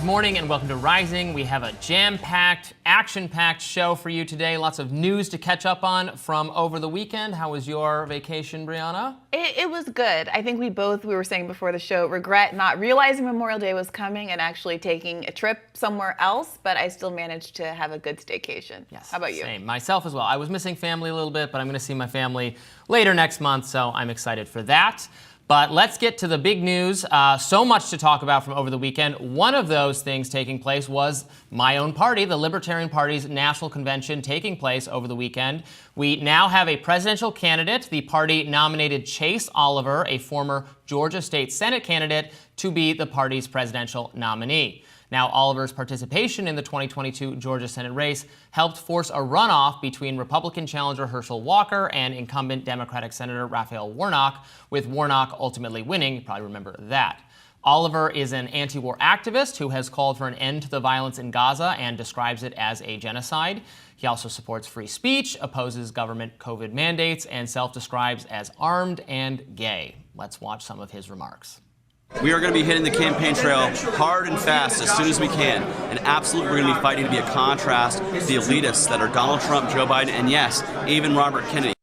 morning and welcome to Rising. We have a jam-packed, action-packed show for you today. Lots of news to catch up on from over the weekend. How was your vacation, Briahna? It was good. I think we were saying before the show, regret not realizing Memorial Day was coming and actually taking a trip somewhere else, but I still managed to have a good staycation. Yes. How about you? Same. Myself as well. I was missing family a little bit, but I'm going to see my family later next month, so I'm excited for that. But let's get to the big news. So much to talk about from over the weekend. One of those things taking place was my own party, the Libertarian Party's National Convention, taking place over the weekend. We now have a presidential candidate. The party nominated Chase Oliver, a former Georgia State Senate candidate, to be the party's presidential nominee. Now, Oliver's participation in the 2022 Georgia Senate race helped force a runoff between Republican challenger Herschel Walker and incumbent Democratic Senator Raphael Warnock, with Warnock ultimately winning. You probably remember that. Oliver is an anti-war activist who has called for an end to the violence in Gaza and describes it as a genocide. He also supports free speech, opposes government COVID mandates, and self-describes as armed and gay. Let's watch some of his remarks. We are going to be hitting the campaign trail hard and fast as soon as we can. And absolutely, we're going to be fighting to be a contrast to the elitists that are Donald Trump, Joe Biden, and yes, even Robert Kennedy.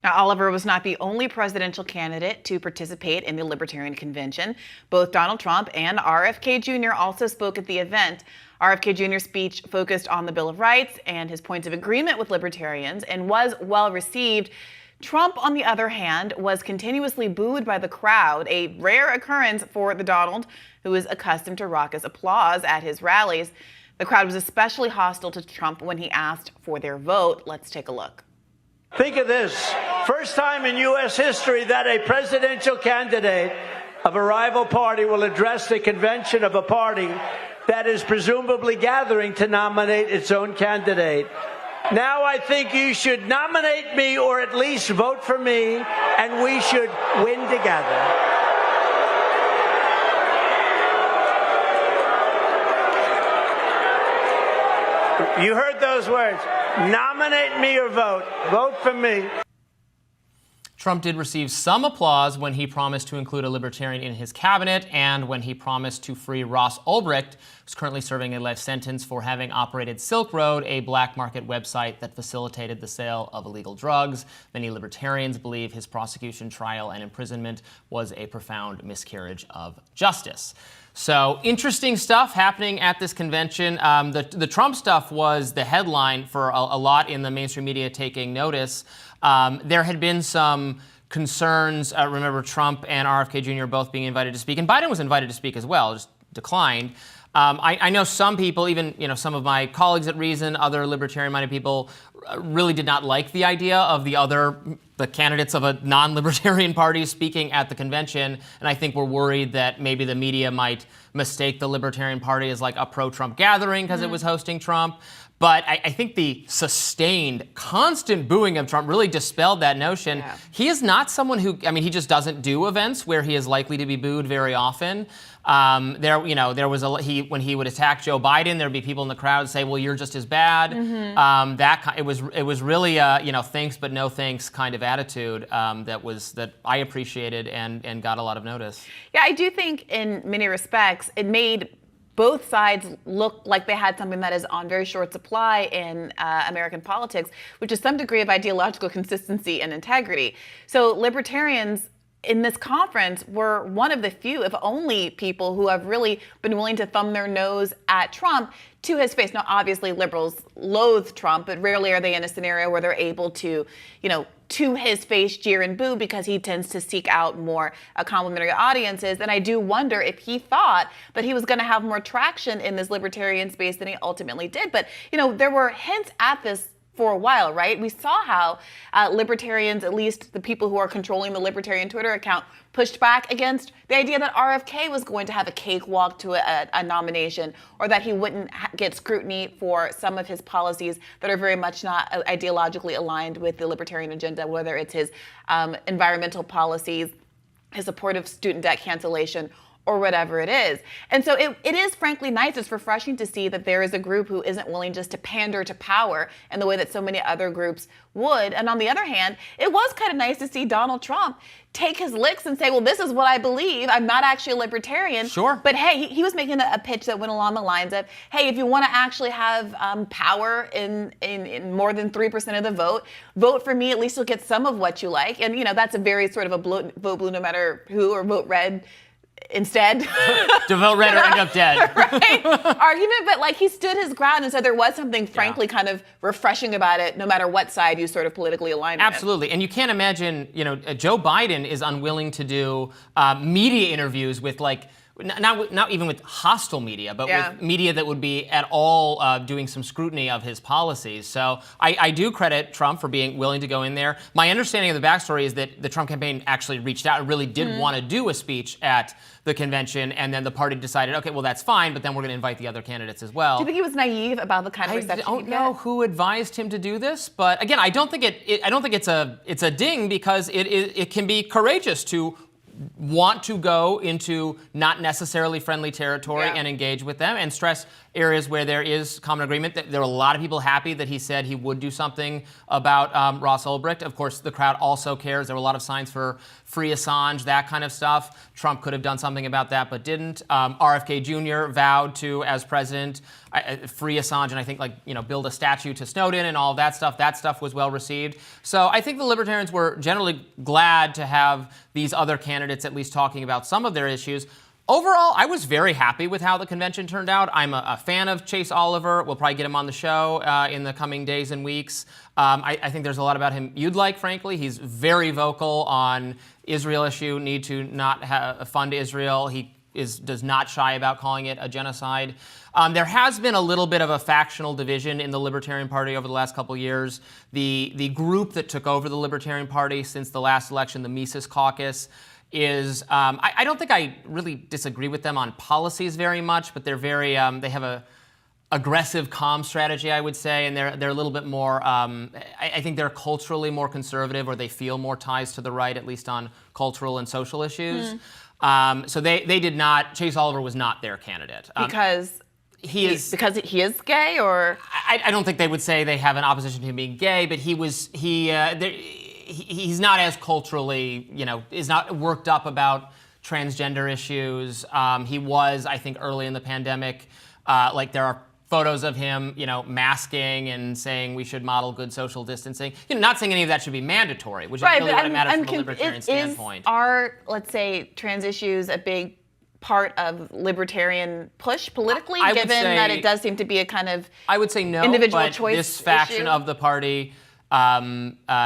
Now, Oliver was not the only presidential candidate to participate in the Libertarian Convention. Both Donald Trump and RFK Jr. also spoke at the event. RFK Jr.'s speech focused on the Bill of Rights and his points of agreement with libertarians and was well received. Trump, on the other hand, was continuously booed by the crowd, a rare occurrence for the Donald, who is accustomed to raucous applause at his rallies. The crowd was especially hostile to Trump when he asked for their vote. Let's take a look. Think of this. First time in U.S. history that a presidential candidate of a rival party will address the convention of a party that is presumably gathering to nominate its own candidate. Now I think you should nominate me or at least vote for me, and we should win together. You heard those words. Nominate me or vote. Vote for me. Trump did receive some applause when he promised to include a libertarian in his cabinet and when he promised to free Ross Ulbricht, who's currently serving a life sentence for having operated Silk Road, a black market website that facilitated the sale of illegal drugs. Many libertarians believe his prosecution, trial, and imprisonment was a profound miscarriage of justice. So interesting stuff happening at this convention. The Trump stuff was the headline for a lot in the mainstream media taking notice. There had been some concerns. Remember, Trump and RFK Jr. both being invited to speak, and Biden was invited to speak as well, just declined. I know some people, even some of my colleagues at Reason, other libertarian-minded people, really did not like the idea of the candidates of a non-libertarian party speaking at the convention, and I think we're worried that maybe the media might mistake the Libertarian Party as like a pro-Trump gathering because it was hosting Trump. But I think the sustained, constant booing of Trump really dispelled that notion. Yeah. He is not someone who, he just doesn't do events where he is likely to be booed very often. There was when he would attack Joe Biden, there'd be people in the crowd say, "Well, you're just as bad." It was really thanks but no thanks kind of attitude that I appreciated and got a lot of notice. Yeah, I do think in many respects it made both sides look like they had something that is on very short supply in American politics, which is some degree of ideological consistency and integrity. So libertarians in this conference were one of the few, if only, people who have really been willing to thumb their nose at Trump to his face. Now, obviously, liberals loathe Trump, but rarely are they in a scenario where they're able to, to his face jeer and boo, because he tends to seek out more complimentary audiences. And I do wonder if he thought that he was going to have more traction in this libertarian space than he ultimately did. But, there were hints at this for a while, right? We saw how libertarians, at least the people who are controlling the libertarian Twitter account, pushed back against the idea that RFK was going to have a cakewalk to a nomination, or that he wouldn't get scrutiny for some of his policies that are very much not ideologically aligned with the libertarian agenda, whether it's his environmental policies, his support of student debt cancellation, or whatever it is. And so it is frankly nice. It's refreshing to see that there is a group who isn't willing just to pander to power in the way that so many other groups would. And on the other hand, it was kind of nice to see Donald Trump take his licks and say, well, this is what I believe. I'm not actually a libertarian. Sure. But hey, he was making a pitch that went along the lines of, hey, if you want to actually have power in more than 3% of the vote for me. At least you'll get some of what you like. And, that's a very sort of a vote blue no matter who, or vote red instead. To vote red or end up dead. Right? Argument, but he stood his ground, and so there was something frankly kind of refreshing about it, no matter what side you sort of politically align with. Absolutely. And you can't imagine, Joe Biden is unwilling to do media interviews with not even with hostile media, but with media that would be at all doing some scrutiny of his policies. So I do credit Trump for being willing to go in there. My understanding of the backstory is that the Trump campaign actually reached out and really did want to do a speech at the convention, and then the party decided, okay, well, that's fine, but then we're going to invite the other candidates as well. Do you think he was naive about the kind of reception? I don't know who advised him to do this, but again, I don't think it's a ding, because it can be courageous to want to go into not necessarily friendly territory and engage with them and stress areas where there is common agreement. There were a lot of people happy that he said he would do something about Ross Ulbricht. Of course, the crowd also cares. There were a lot of signs for free Assange, that kind of stuff. Trump could have done something about that, but didn't. RFK Jr. vowed to, as president, free Assange, and I think build a statue to Snowden and all of that stuff. That stuff was well received. So I think the Libertarians were generally glad to have these other candidates at least talking about some of their issues. Overall, I was very happy with how the convention turned out. I'm a fan of Chase Oliver. We'll probably get him on the show in the coming days and weeks. I think there's a lot about him you'd like, frankly. He's very vocal on Israel issue, need to not fund Israel. He does not shy about calling it a genocide. There has been a little bit of a factional division in the Libertarian Party over the last couple of years. The group that took over the Libertarian Party since the last election, the Mises Caucus, is I don't think I really disagree with them on policies very much, but they're very they have a aggressive comm strategy, I would say, and they're a little bit more I think they're culturally more conservative, or they feel more ties to the right, at least on cultural and social issues. So they did not. Chase Oliver was not their candidate because he is gay, or I don't think they would say they have an opposition to him being gay, but he's not as culturally, is not worked up about transgender issues. He was, I think, early in the pandemic. There are photos of him, masking and saying we should model good social distancing. Not saying any of that should be mandatory, which is really what matters from a libertarian standpoint. Are, let's say, trans issues a big part of libertarian push politically, given that it does seem to be a kind of I would say no, individual but choice this faction issue of the party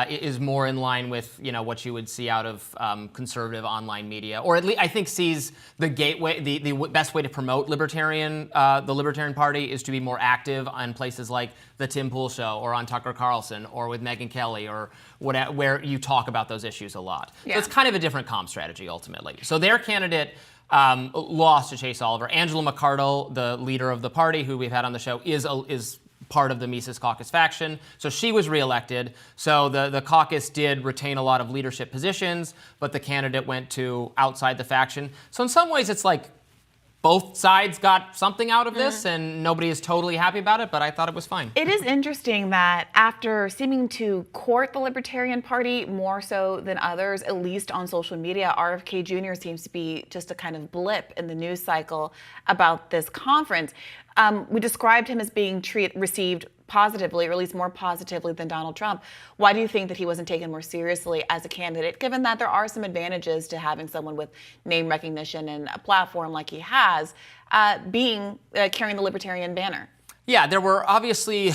is more in line with what you would see out of conservative online media, or at least I think sees the gateway. The best way to promote the Libertarian Party is to be more active on places like the Tim Pool Show, or on Tucker Carlson, or with Megyn Kelly, or where you talk about those issues a lot. So it's kind of a different comm strategy ultimately. So their candidate lost to Chase Oliver. Angela McArdle, the leader of the party, who we've had on the show, is part of the Mises Caucus faction. So she was reelected. So the caucus did retain a lot of leadership positions, but the candidate went to outside the faction. So in some ways, it's like both sides got something out of this, and nobody is totally happy about it, but I thought it was fine. It is interesting that after seeming to court the Libertarian Party more so than others, at least on social media, RFK Jr. seems to be just a kind of blip in the news cycle about this conference. We described him as being received positively, or at least more positively than Donald Trump. Why do you think that he wasn't taken more seriously as a candidate, given that there are some advantages to having someone with name recognition and a platform like he has, carrying the Libertarian banner? Yeah, there were obviously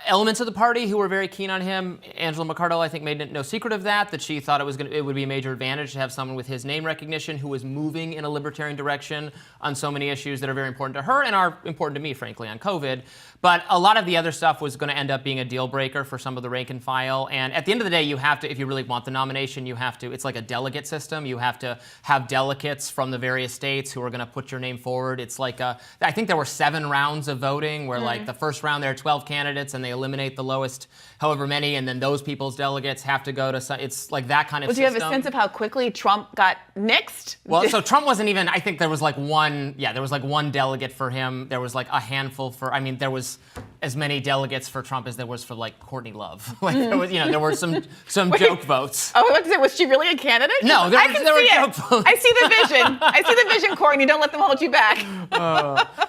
elements of the party who were very keen on him. Angela McArdle, I think, made no secret of that she thought it would be a major advantage to have someone with his name recognition who was moving in a libertarian direction on so many issues that are very important to her and are important to me, frankly, on COVID. But a lot of the other stuff was going to end up being a deal breaker for some of the rank and file. And at the end of the day, you have to, if you really want the nomination, it's like a delegate system. You have to have delegates from the various states who are going to put your name forward. It's like I think there were 7 rounds of voting where like the first round there are 12 candidates and they eliminate the lowest however many, and then those people's delegates have to go to, it's like that kind of system. Do you have a sense of how quickly Trump got nixed? Well, so Trump wasn't even, I think there was like one delegate for him. There was like a handful there was as many delegates for Trump as there was for like Courtney Love. Like there was, there were some joke votes. Oh, I was say, was she really a candidate? No, there were joke votes. I see the vision. I see the vision, Courtney. Don't let them hold you back.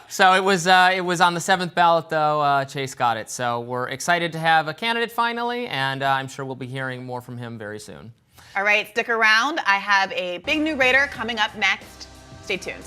So it was on the 7th ballot, though. Chase got it. So we're excited to have a candidate finally, and I'm sure we'll be hearing more from him very soon. All right, stick around. I have a big new raider coming up next. Stay tuned.